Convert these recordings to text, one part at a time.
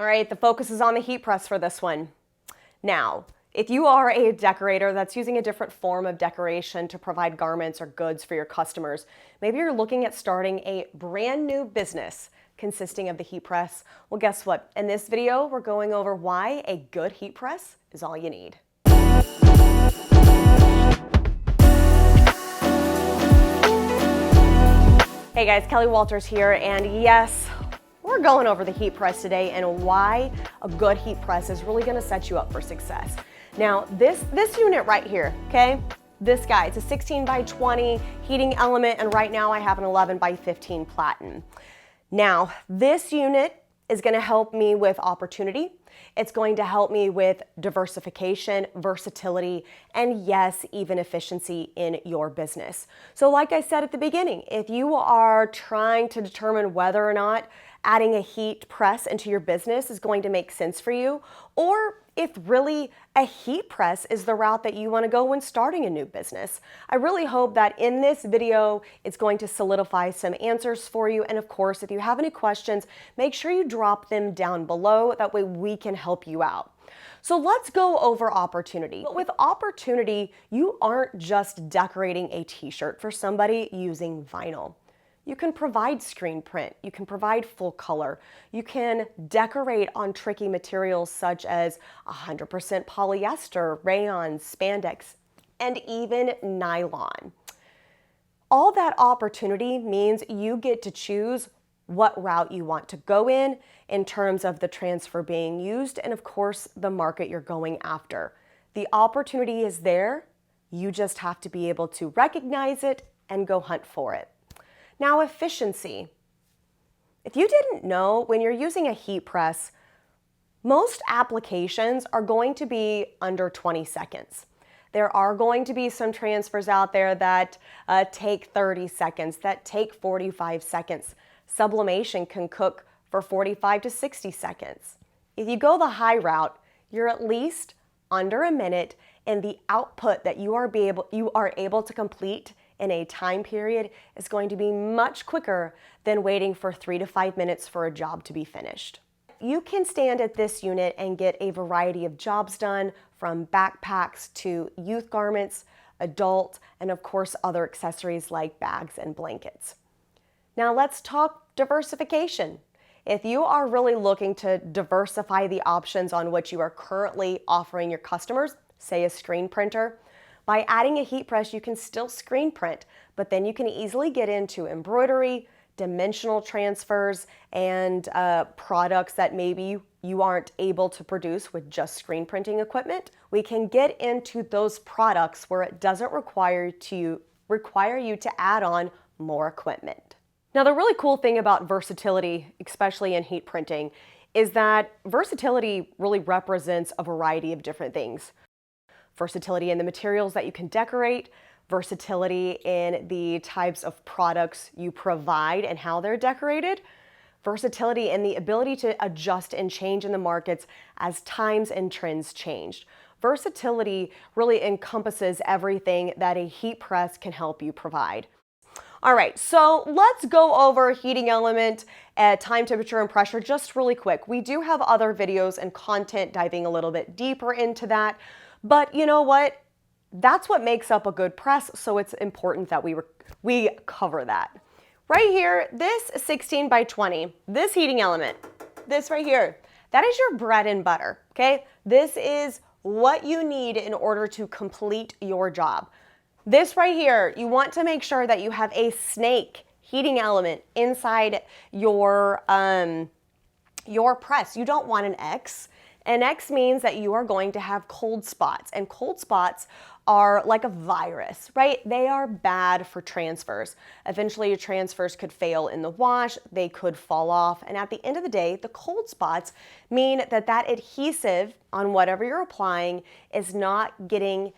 All right, the focus is on the heat press for this one. Now, if you are a decorator that's using a different form of decoration to provide garments or goods for your customers, maybe you're looking at starting a brand new business consisting of the heat press. Well, guess what? In this video, we're going over why a good heat press is all you need. Hey guys, Kelly Walters here, and yes, we're going over the heat press today and why a good heat press is really gonna set you up for success. Now, this unit right here, okay? This guy, it's a 16 by 20 heating element, and right now I have an 11 by 15 platen. Now, this unit is gonna help me with opportunity. It's going to help me with diversification, versatility, and yes, even efficiency in your business. So like I said at the beginning, if you are trying to determine whether or not adding a heat press into your business is going to make sense for you, or if really a heat press is the route that you want to go when starting a new business, I really hope that in this video, it's going to solidify some answers for you. And of course, if you have any questions, make sure you drop them down below. That way we can help you out. So let's go over opportunity. But with opportunity, you aren't just decorating a t-shirt for somebody using vinyl. You can provide screen print, you can provide full color, you can decorate on tricky materials such as 100% polyester, rayon, spandex, and even nylon. All that opportunity means you get to choose what route you want to go in terms of the transfer being used, and of course, the market you're going after. The opportunity is there, you just have to be able to recognize it and go hunt for it. Now, efficiency. If you didn't know, when you're using a heat press, most applications are going to be under 20 seconds. There are going to be some transfers out there that take 30 seconds, that take 45 seconds. Sublimation can cook for 45 to 60 seconds. If you go the high route, you're at least under a minute, and the output that you are able to complete in a time period is going to be much quicker than waiting for 3 to 5 minutes for a job to be finished. You can stand at this unit and get a variety of jobs done, from backpacks to youth garments, adult, and of course other accessories like bags and blankets. Now let's talk diversification. If you are really looking to diversify the options on which you are currently offering your customers, say a screen printer, by adding a heat press, you can still screen print, but then you can easily get into embroidery, dimensional transfers, and products that maybe you aren't able to produce with just screen printing equipment. We can get into those products where it doesn't require you to add on more equipment. Now, the really cool thing about versatility, especially in heat printing, is that versatility really represents a variety of different things. Versatility in the materials that you can decorate, versatility in the types of products you provide and how they're decorated, versatility in the ability to adjust and change in the markets as times and trends changed. Versatility really encompasses everything that a heat press can help you provide. All right, so let's go over heating element, time, temperature, and pressure just really quick. We do have other videos and content diving a little bit deeper into that. But you know what? That's what makes up a good press, so it's important that we cover that. Right here, this 16 by 20, this heating element, this right here, that is your bread and butter, okay? This is what you need in order to complete your job. This right here, you want to make sure that you have a snake heating element inside your press. You don't want an X. An X means that you are going to have cold spots, and cold spots are like a virus, right? They are bad for transfers. Eventually, your transfers could fail in the wash, they could fall off, and at the end of the day, the cold spots mean that that adhesive on whatever you're applying is not getting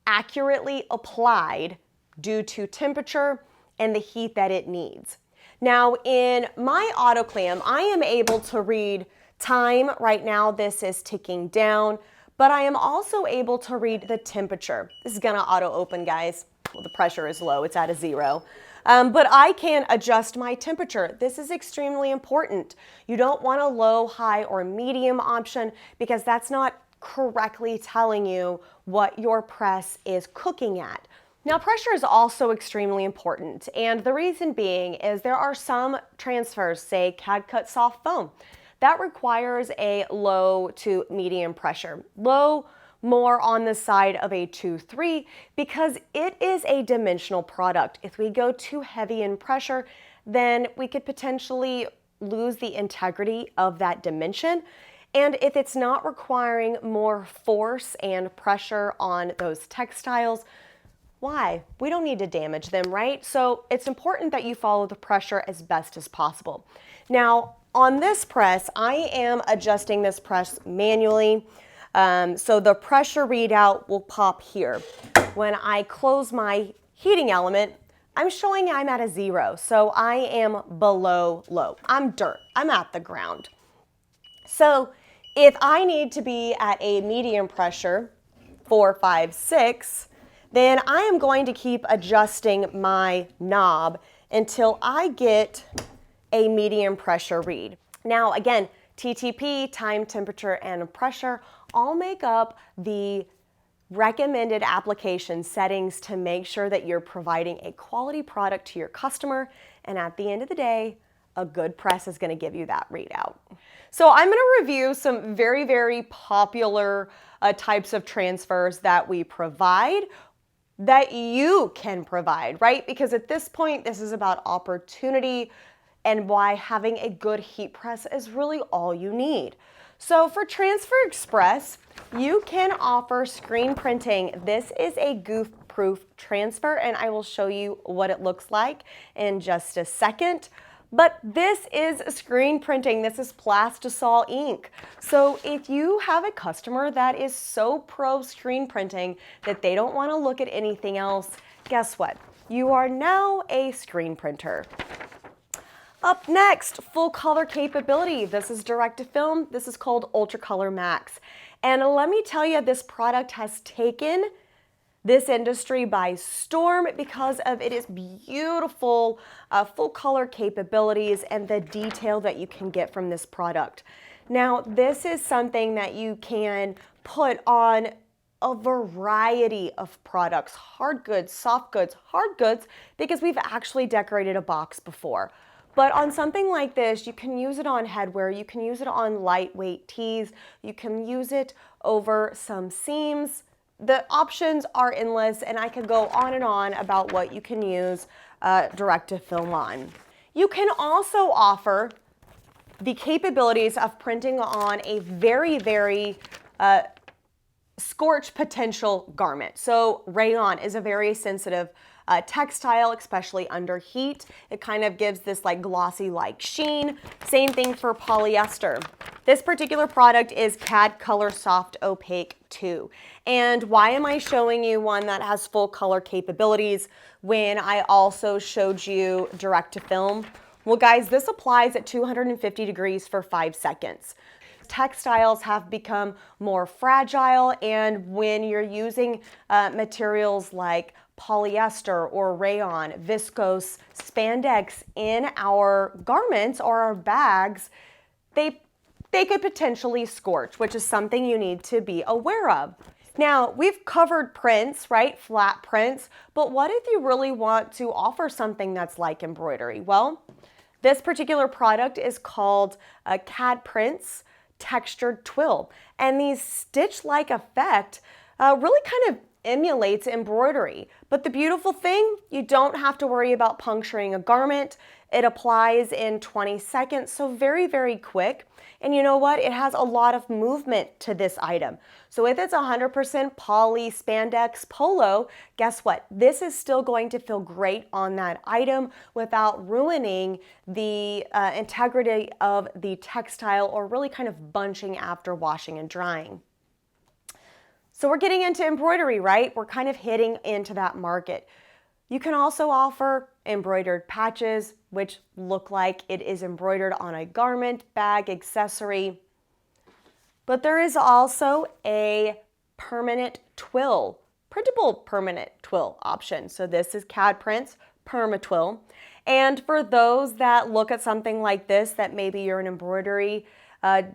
accurately applied due to temperature and the heat that it needs. Now, in my autoclam, I am able to read time. Right now, this is ticking down, but I am also able to read the temperature. This is gonna auto open, guys. Well, the pressure is low, it's at a 0. but I can adjust my temperature. This is extremely important. You don't want a low, high, or medium option because that's not correctly telling you what your press is cooking at. Now, pressure is also extremely important, and the reason being is there are some transfers, say CAD cut soft foam, that requires a low to medium pressure. Low, more on the side of a 2-3 because it is a dimensional product. If we go too heavy in pressure, then we could potentially lose the integrity of that dimension. And if it's not requiring more force and pressure on those textiles, why? We don't need to damage them, right? So it's important that you follow the pressure as best as possible. Now, on this press, I am adjusting this press manually. So the pressure readout will pop here. When I close my heating element, I'm showing I'm at a 0. So I am below low. I'm dirt. I'm at the ground. So if I need to be at a medium pressure, 4, 5, 6, then I am going to keep adjusting my knob until I get a medium pressure read. Now again, TTP, time, temperature, and pressure all make up the recommended application settings to make sure that you're providing a quality product to your customer. And at the end of the day, a good press is going to give you that readout. So I'm going to review some very, very popular types of transfers that we provide, that you can provide, right? Because at this point, this is about opportunity and why having a good heat press is really all you need. So for Transfer Express, you can offer screen printing. This is a goof-proof transfer, and I will show you what it looks like in just a second. But this is screen printing. This is plastisol ink. So if you have a customer that is so pro screen printing that they don't want to look at anything else, guess what? You are now a screen printer. Up next, full color capability. This is direct to film. This is called Ultra Color Max. And let me tell you, this product has taken this industry by storm because of its beautiful full color capabilities and the detail that you can get from this product. Now, this is something that you can put on a variety of products, hard goods, soft goods, hard goods, because we've actually decorated a box before. But on something like this, you can use it on headwear, you can use it on lightweight tees, you can use it over some seams. The options are endless, and I could go on and on about what you can use direct to film on. You can also offer the capabilities of printing on a very, very scorch potential garment. So rayon is a very sensitive textile, especially under heat. It kind of gives this like glossy like sheen. Same thing for polyester. This particular product is CAD Color Soft Opaque 2. And why am I showing you one that has full color capabilities when I also showed you direct to film? Well guys, this applies at 250 degrees for 5 seconds. Textiles have become more fragile, and when you're using materials like polyester or rayon, viscose, spandex in our garments or our bags, they could potentially scorch, which is something you need to be aware of. Now, we've covered prints, right? Flat prints, but what if you really want to offer something that's like embroidery? Well, this particular product is called CAD Prints Textured Twill, and the stitch-like effect really kind of emulates embroidery. But the beautiful thing, you don't have to worry about puncturing a garment. It applies in 20 seconds, so very, very quick. And you know what? It has a lot of movement to this item. So if it's 100% poly spandex polo, guess what? This is still going to feel great on that item without ruining the integrity of the textile or really kind of bunching after washing and drying. So we're getting into embroidery, right? We're kind of hitting into that market. You can also offer embroidered patches, which look like it is embroidered on a garment, bag, accessory. But there is also a permanent twill, printable permanent twill option. So this is CAD Prints permatwill. And for those that look at something like this, that maybe you're an embroidery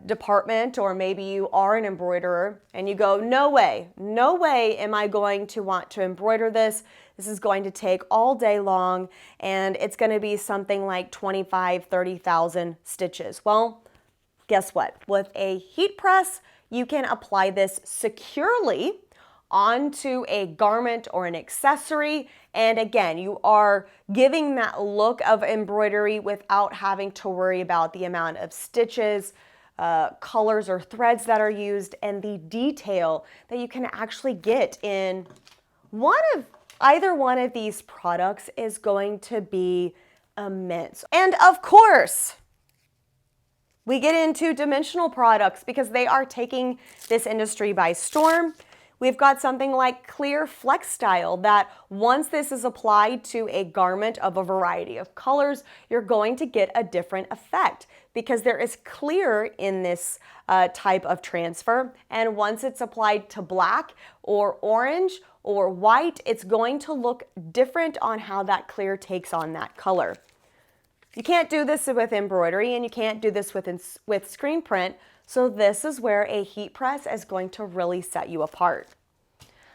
department, or maybe you are an embroiderer and you go, no way am I going to want to embroider this. This is going to take all day long and it's going to be something like 25, 30,000 stitches. Well, guess what? With a heat press, you can apply this securely onto a garment or an accessory. And again, you are giving that look of embroidery without having to worry about the amount of stitches, colors or threads that are used, and the detail that you can actually get in either one of these products is going to be immense. And of course, we get into dimensional products because they are taking this industry by storm. We've got something like clear flex style that once this is applied to a garment of a variety of colors, you're going to get a different effect because there is clear in this type of transfer. And once it's applied to black or orange or white, it's going to look different on how that clear takes on that color. You can't do this with embroidery and you can't do this with screen print. So this is where a heat press is going to really set you apart.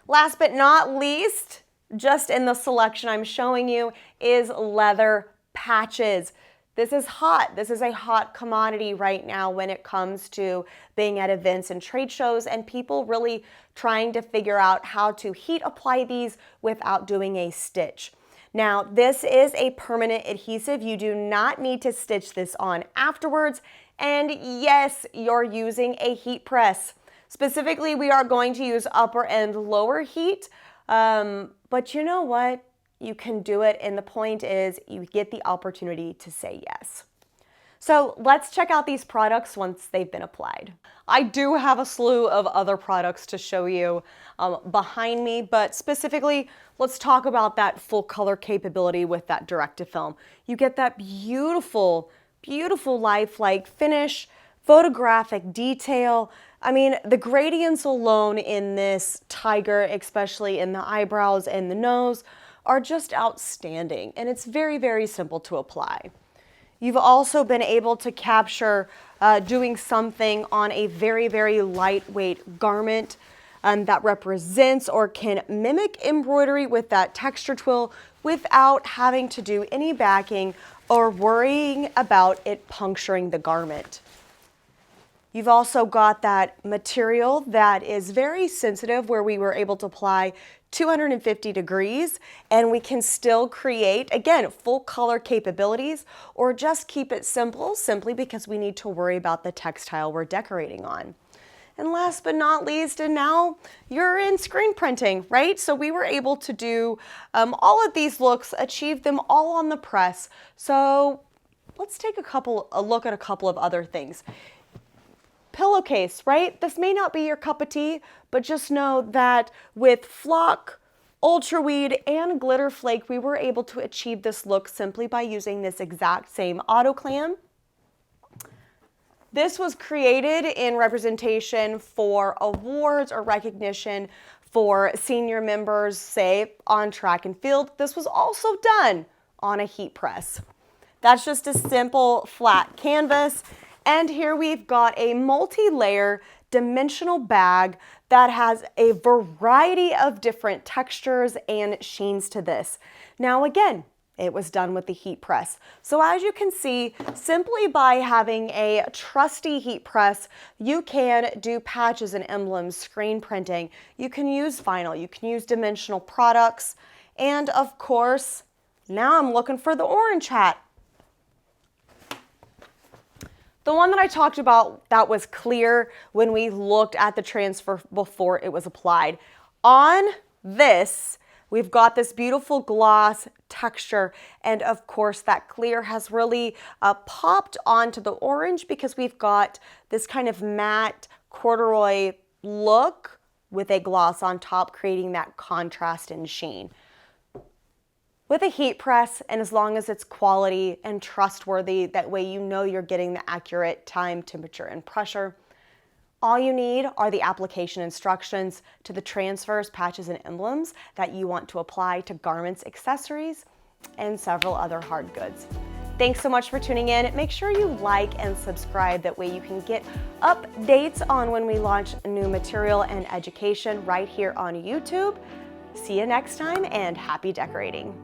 Last but not least, just in the selection I'm showing you, is leather patches. This is hot. This is a hot commodity right now when it comes to being at events and trade shows and people really trying to figure out how to heat apply these without doing a stitch. Now, this is a permanent adhesive. You do not need to stitch this on afterwards. And yes, you're using a heat press. Specifically, we are going to use upper and lower heat. But you know what? You can do it. And the point is you get the opportunity to say yes. So let's check out these products once they've been applied. I do have a slew of other products to show you behind me, but specifically, let's talk about that full color capability with that direct-to-film. You get that beautiful, beautiful lifelike finish, photographic detail. I mean, the gradients alone in this tiger, especially in the eyebrows and the nose, are just outstanding, and it's very, very simple to apply. You've also been able to capture doing something on a very, very lightweight garment that represents or can mimic embroidery with that texture twill without having to do any backing or worrying about it puncturing the garment. You've also got that material that is very sensitive where we were able to apply 250 degrees and we can still create, again, full color capabilities or just keep it simple simply because we need to worry about the textile we're decorating on. And last but not least, and now you're in screen printing, right? So we were able to do all of these looks, achieve them all on the press. So let's take a look at a couple of other things. Pillowcase, right? This may not be your cup of tea, but just know that with flock, ultraweed, and glitter flake, we were able to achieve this look simply by using this exact same autoclam. This was created in representation for awards or recognition for senior members, say, on track and field. This was also done on a heat press. That's just a simple flat canvas. And here we've got a multi-layer dimensional bag that has a variety of different textures and sheens to this. Now again, it was done with the heat press. So as you can see, simply by having a trusty heat press, you can do patches and emblems, screen printing. You can use vinyl, you can use dimensional products. And of course, now I'm looking for the orange hat. The one that I talked about that was clear when we looked at the transfer before it was applied. On this, we've got this beautiful gloss texture, and of course that clear has really popped onto the orange because we've got this kind of matte corduroy look with a gloss on top, creating that contrast and sheen. With a heat press, and as long as it's quality and trustworthy, that way you know you're getting the accurate time, temperature, and pressure. All you need are the application instructions to the transfers, patches, and emblems that you want to apply to garments, accessories, and several other hard goods. Thanks so much for tuning in. Make sure you like and subscribe. That way you can get updates on when we launch new material and education right here on YouTube. See you next time, and happy decorating.